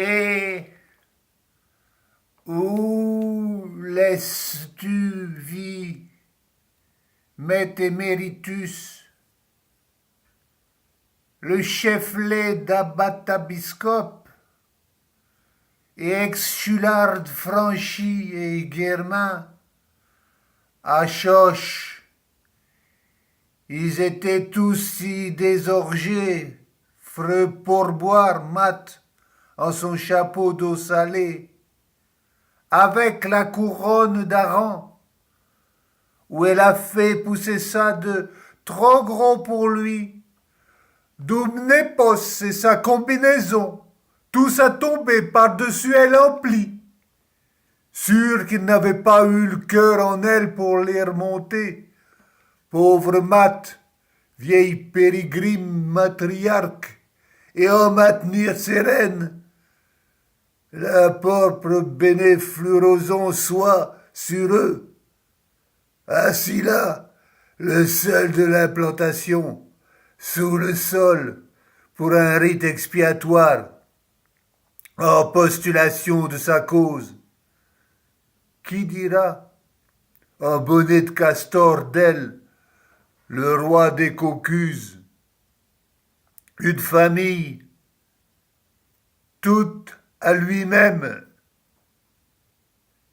Et où laisses-tu vie, Met Emeritus, le chef-lait d'Abatabiscope et ex-chulard franchi et guermain, à Choche, ils étaient tous si désorgés, freux pourboire mat en son chapeau d'eau salée, avec la couronne d'Aran, où elle a fait pousser ça de trop gros pour lui. Doumnépos et sa combinaison, tout ça tombé par-dessus elle emplie. Sûr qu'il n'avait pas eu le cœur en elle pour les remonter. Pauvre Mat, vieille pérégrine matriarque, et homme à tenir ses rênes. La propre bénéfluoroson soit sur eux. Assis là, le seul de l'implantation, sous le sol, pour un rite expiatoire, en postulation de sa cause. Qui dira, en bonnet de castor d'elle, le roi des Caucuses, une famille toute à lui-même,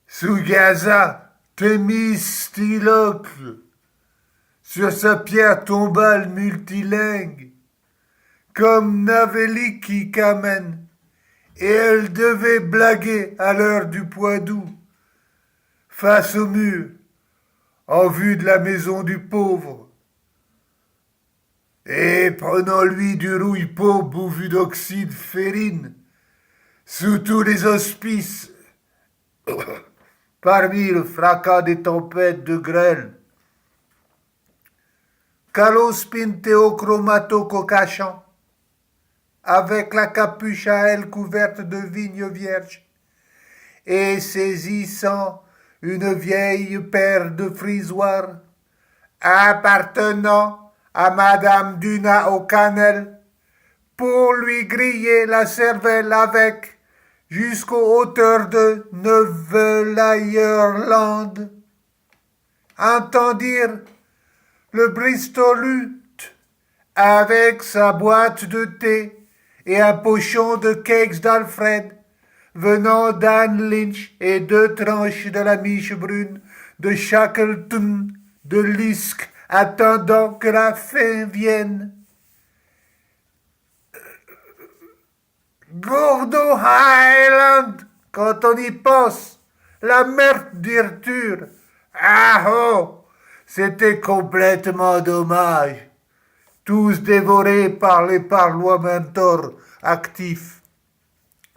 sous Gaza, Thémistilocle, sur sa pierre tombale multilingue, comme Naveliki Kamen, et elle devait blaguer à l'heure du Poitou, face au mur, en vue de la maison du pauvre, et prenant-lui du rouille-peau bourvu d'oxyde ferrine, sous tous les hospices, parmi le fracas des tempêtes de grêle, Kalos Pinteo Chromato Cocachant, avec la capuche à elle couverte de vignes vierges, et saisissant une vieille paire de frisoirs appartenant à Madame Duna O'Cannell, pour lui griller la cervelle avec, jusqu'aux hauteurs de Neuvelaierland. Entendirent le Bristolute, avec sa boîte de thé et un pochon de cakes d'Alfred, venant d'Anne Lynch et 2 tranches de la miche brune de Shackleton, de Lisk, attendant que la fin vienne. Gordo Highland, quand on y pense, la meurtre d'Irture. Ah oh, c'était complètement dommage. Tous dévorés par les parlementors actifs,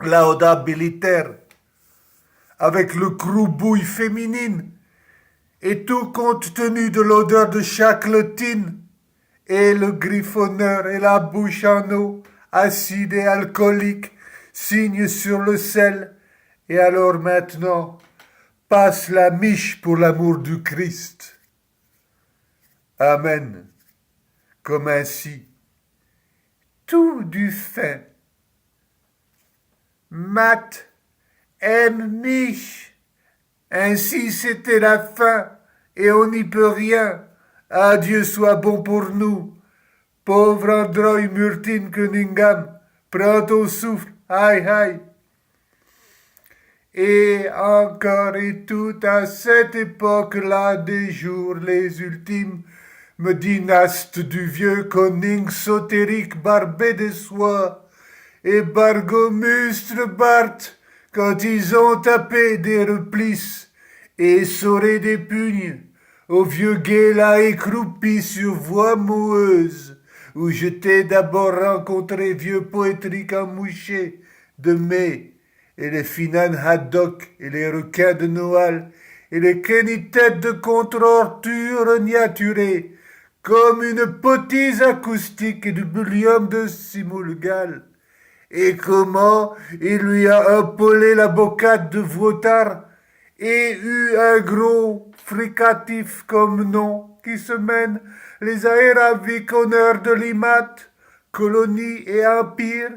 laudabilitaires, avec le croubouille féminine, et tout compte tenu de l'odeur de Shackleton, et le griffonneur et la bouche en eau, acide et alcoolique, signe sur le sel, et alors maintenant, passe la miche pour l'amour du Christ. Amen. Comme ainsi, tout du fin. Matt aime Mich. Ainsi c'était la fin, et on n'y peut rien. Adieu soit bon pour nous. Pauvre Androy Murtin Cunningham, prends ton souffle, aïe aïe. Et encore et tout à cette époque-là des jours les ultimes, me dynastes du vieux conning sotérique barbé de soie, et Bargomustre Bart, quand ils ont tapé des replis et sauré des pugnes, au vieux guet là écroupi sur voie moueuse, où je t'ai d'abord rencontré vieux poétrique emmouché de mai, et les finan haddock et les requins de Noël, et les quenitètes de contre-orture niaturées, comme une potise acoustique et du bullium de Simulgal. Et comment il lui a épaulé la bocade de Vautard et eu un gros fricatif comme nom qui se mène les aéraviques honneurs de l'IMAT, colonie et empire,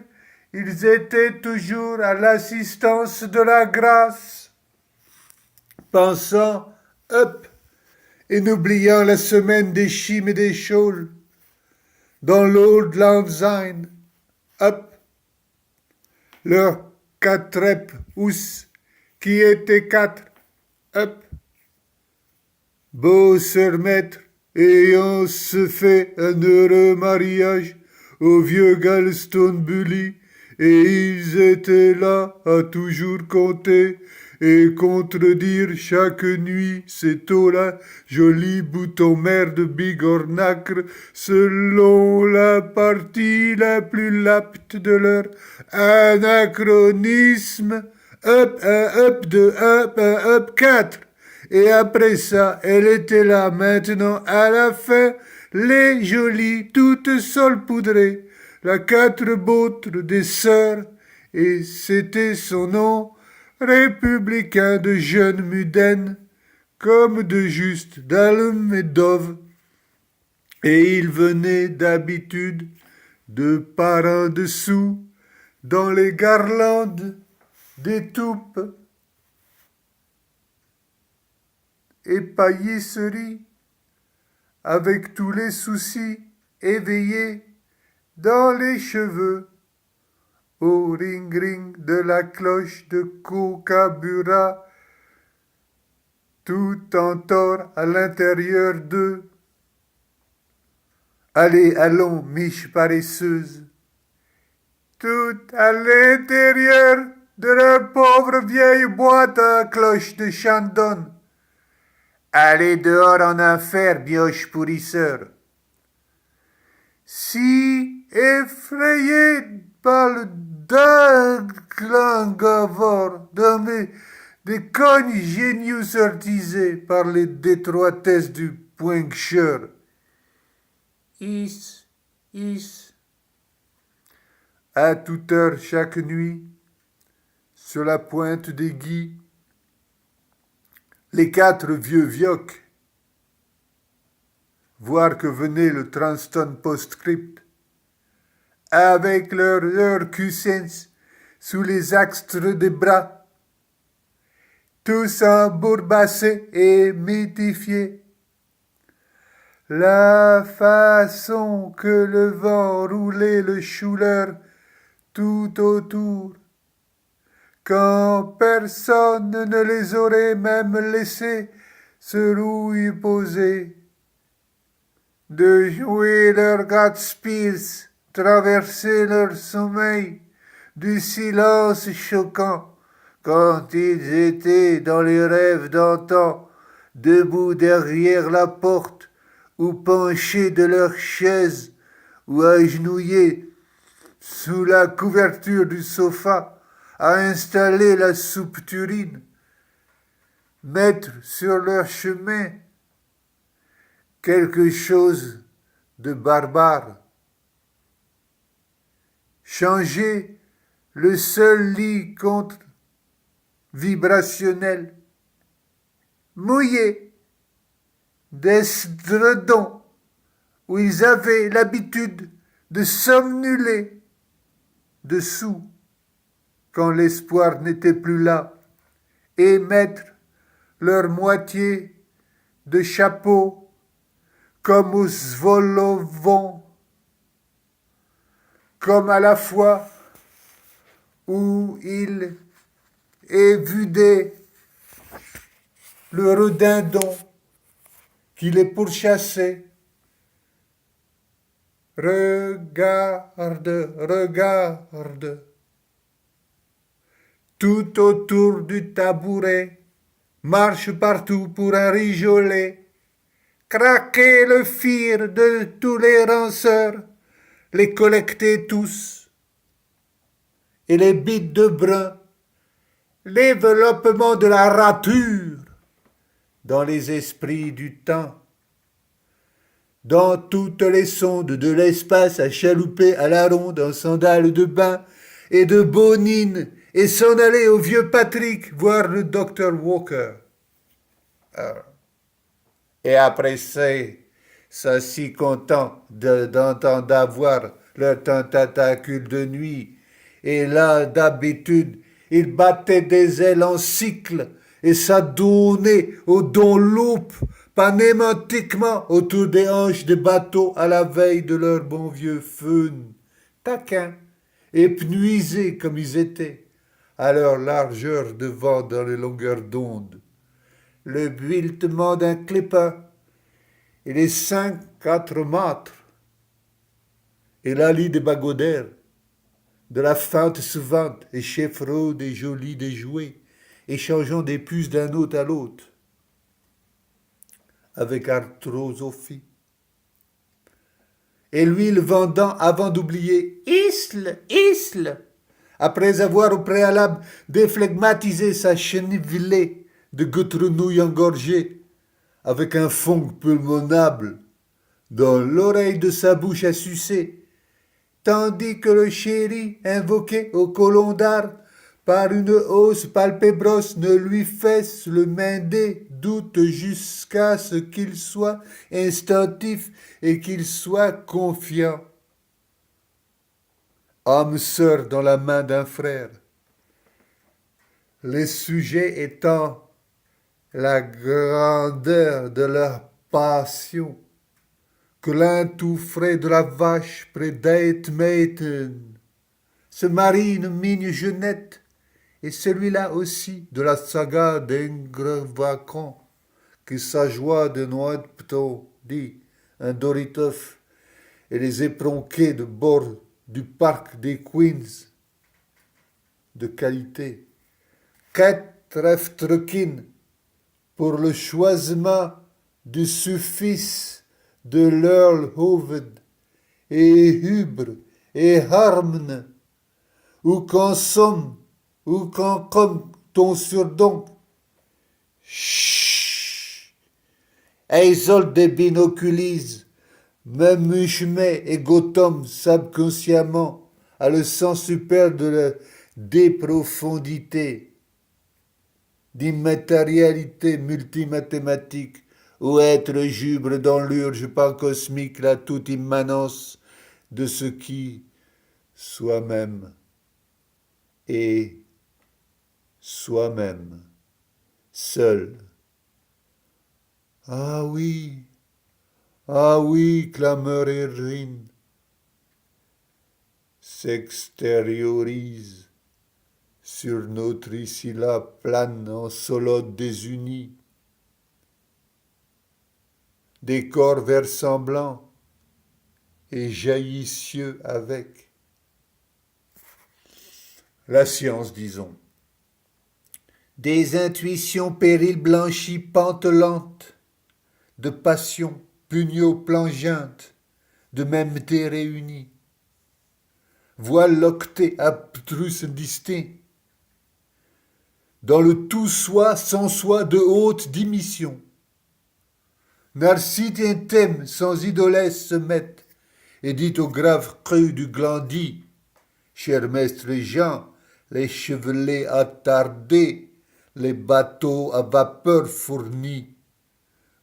Ils étaient toujours à l'assistance de la grâce, pensant up et n'oubliant la semaine des chimes et des chaules, dans l'Old Lang Syne, up, leurs quatre rep ous, qui étaient quatre, up, beau se remettre, ayant se fait un heureux mariage au vieux Galston Bully, et ils étaient là à toujours compter et contredire chaque nuit ces taux-là, jolis boutons merde bigornacre, selon la partie la plus lapte de leur anachronisme. Up, un up de up, un up 4. Et après ça, elle était là maintenant à la fin, les jolies, toutes saupoudrées, la quatre beautres des sœurs, et c'était son nom, républicain de jeune Muden, comme de juste d'Alm et d'Ove, et il venait d'habitude de par en dessous, dans les garlandes des toupes et paillisseries, avec tous les soucis éveillés dans les cheveux, au ring-ring de la cloche de Kokabura, tout en tort à l'intérieur d'eux. Allez, allons, miche paresseuse, tout à l'intérieur de leur pauvre vieille boîte à cloche de Shandon. Allez dehors en enfer, bioche pourrisseur. Si effrayé par le dinglangavor des cognes géniaux sortisés par les détroitesses du poincheur. Is, à toute heure chaque nuit, sur la pointe des guis, les quatre vieux vioques, voir que venait le Transton Postscript, avec leur cuissens sous les axes des bras, tous embourbassés et mythifiés. La façon que le vent roulait le chouleur tout autour, quand personne ne les aurait même laissés se rouille poser, de jouer leur Godspells, traverser leur sommeil, du silence choquant, quand ils étaient dans les rêves d'antan, debout derrière la porte, ou penchés de leur chaise, ou agenouillés sous la couverture du sofa, à installer la soupe turine, mettre sur leur chemin quelque chose de barbare, changer le seul lit contre vibrationnel, mouillé d'estredons où ils avaient l'habitude de somnuler dessous quand l'espoir n'était plus là, et mettre leur moitié de chapeau comme aux Svolovons, comme à la fois où il évudait le redindon qui les pourchassait. Regarde, regarde. Tout autour du tabouret, marche partout pour un rijolet, craquer le fir de tous les ranceurs, les collecter tous, et les bites de brun, l'éveloppement de la rature dans les esprits du temps, dans toutes les sondes de l'espace à chalouper à la ronde en sandales de bain et de bonine, et s'en aller au vieux Patrick voir le docteur Walker. Et après ça si content d'entendre avoir leur tentacule de nuit Et là, d'habitude, il battait des ailes en cycle et s'adonnait aux donloupes panématiquement autour des hanches des bateaux à la veille de leur bon vieux fun. Taquins, épuisés comme ils étaient, à leur largeur de vent dans les longueurs d'onde. Le builtement d'un clipper et les 5-4 mâtres et la lie des bagodaires, de la feinte souvante et chefferot des jolis déjoués, échangeant des puces d'un hôte à l'autre, avec arthrosophie. Et lui le vendant avant d'oublier Isle, après avoir au préalable déflegmatisé sa chenille de goutrenouille engorgée, avec un fond pulmonable dans l'oreille de sa bouche à sucer, tandis que le chéri, invoqué au colon d'art, par une hausse palpébrosse, ne lui fesse le mindé doute jusqu'à ce qu'il soit instinctif et qu'il soit confiant. Âme sœur dans la main d'un frère, les sujets étant la grandeur de leur passion, que l'un tout frais de la vache près d'Aetmeten se marie une mine jeunette, et celui-là aussi de la saga d'Engrevacan, que sa joie de Noël-Pton dit un Doritoff, et les épronqués de bord du parc des Queens de qualité. Quatre pour le choisement du suffixe de l'Earl Hoved et Hubre et Harmne, ou qu'en somme, ou qu'en comme ton surdon. Chut! Eisol des binoculises, même Muchmet et Gotham subconsciemment a le sens super de la déprofondité, d'immatérialité multimathématique, où être jubre dans l'urge pan-cosmique la toute immanence de ce qui soi-même est soi-même, seul. Ah oui, clameur et ruine s'extériorise sur notre ici-là plane en solote désunie, des corps versemblants et jaillisseux avec. La science, disons. Des intuitions périles blanchies pantelantes, de passion pugno plongeantes, de mêmeté réunies. Voile locté abstrus distinct, dans le tout soi sans soi de haute dimission. Narcisse un thème sans idolesse se mettent, et dit au grave cru du glandis, cher maître Jean, les chevelets attardés, les bateaux à vapeur fournis,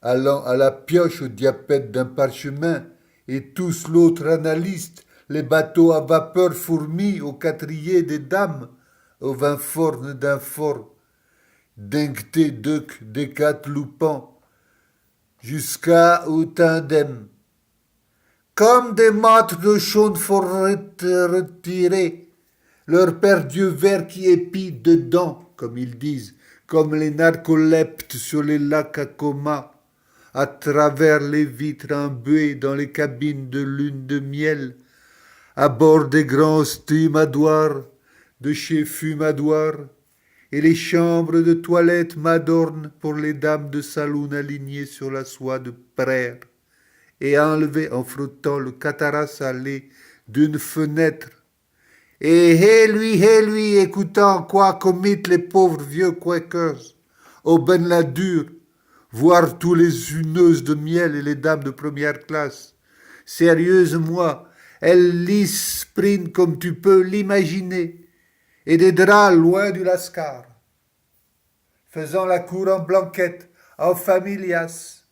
allant à la pioche au diapètre d'un parchemin, et tous l'autre analyste, les bateaux à vapeur fourmis au quatrier des dames, au vin forne d'un fort, d'incté duc des quatre loupans, jusqu'à au tandem. Comme des matres de chaude forêt retirés, leur père Dieu vert qui épie dedans, comme ils disent, comme les narcoleptes sur les lacs à coma, à travers les vitres embuées dans les cabines de lune de miel, à bord des grands steamadoirs de chez Fumadoir, et les chambres de toilette m'adornent pour les dames de saloon alignées sur la soie de praire, et enlevées en frottant le catarrhat salé d'une fenêtre. Et lui, écoutant quoi commitent les pauvres vieux Quakers, au Ben la dure, voir tous les uneuses de miel et les dames de première classe. Sérieuse, moi, elles lissent sprint comme tu peux l'imaginer, et des draps loin du lascar, faisant la cour en blanquette, en familias,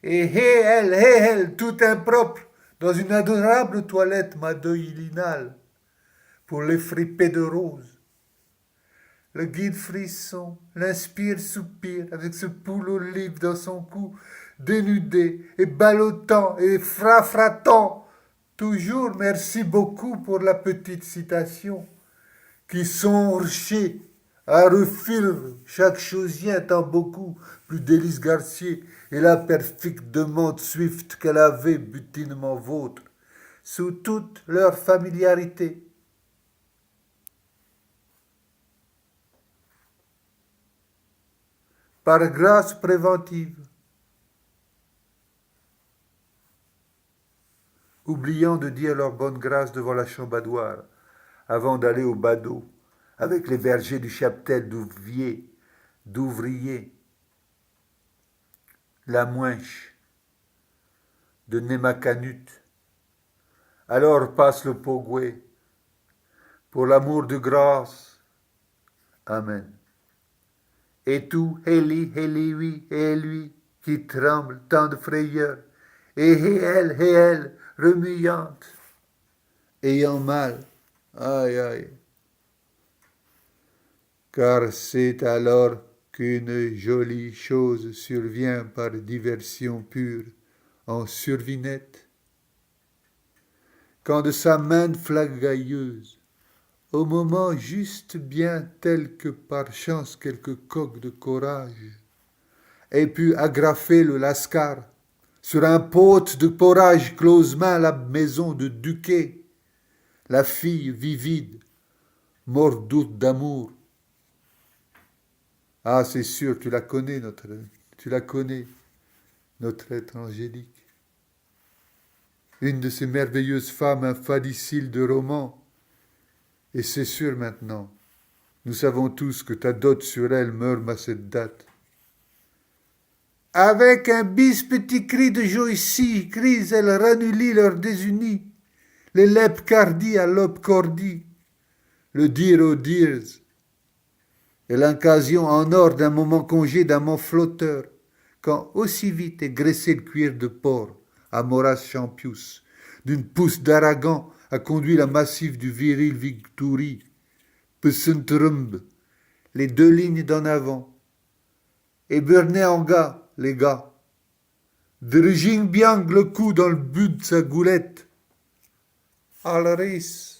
et elle, tout impropre, dans une adorable toilette madoïlinale, pour les fripper de rose. Le guide frisson, l'inspire soupir avec ce poule olive dans son cou, dénudé et ballottant et frafratant. Toujours merci beaucoup pour la petite citation qui songe à refil chaque chosien tant beaucoup plus délice Garcier et la perfecte demande swift qu'elle avait butinement vôtre sous toute leur familiarité. Par grâce préventive, oubliant de dire leur bonne grâce devant la chambadoire, avant d'aller au badaud, avec les vergers du cheptel d'ouvriers, la mouinche, de Nemacanut. Alors passe le pogoué, pour l'amour de grâce. Amen. Et tout, Héli, oui, et lui, qui tremble tant de frayeur, et elle, remuante, ayant mal, aïe, aïe. Car c'est alors qu'une jolie chose survient par diversion pure, en survinette, quand de sa main flagailleuse, au moment juste bien tel que par chance quelque coq de courage ait pu agrafer le lascar sur un pote de porrage close main la maison de Duquet, la fille vivide, mordoute d'amour. Ah, c'est sûr, tu la connais, notre être angélique. Une de ces merveilleuses femmes infadiciles de roman. Et c'est sûr maintenant, nous savons tous que ta dot sur elle meurt à cette date. Avec un bis petit cri de Joycie, cris elle ranulit leur désunis, les lèpes cardis à l'op cordi, le dire aux dirs, et l'occasion en or d'un moment congé d'amant flotteur, quand aussi vite est graissé le cuir de porc, à Moras Champius, d'une pousse d'Aragon a conduit la massif du viril Victory, Pessentrumb, les deux lignes d'en avant, et Burney en gars, les gars. Drjing bien le cou dans le but de sa goulette. Alris.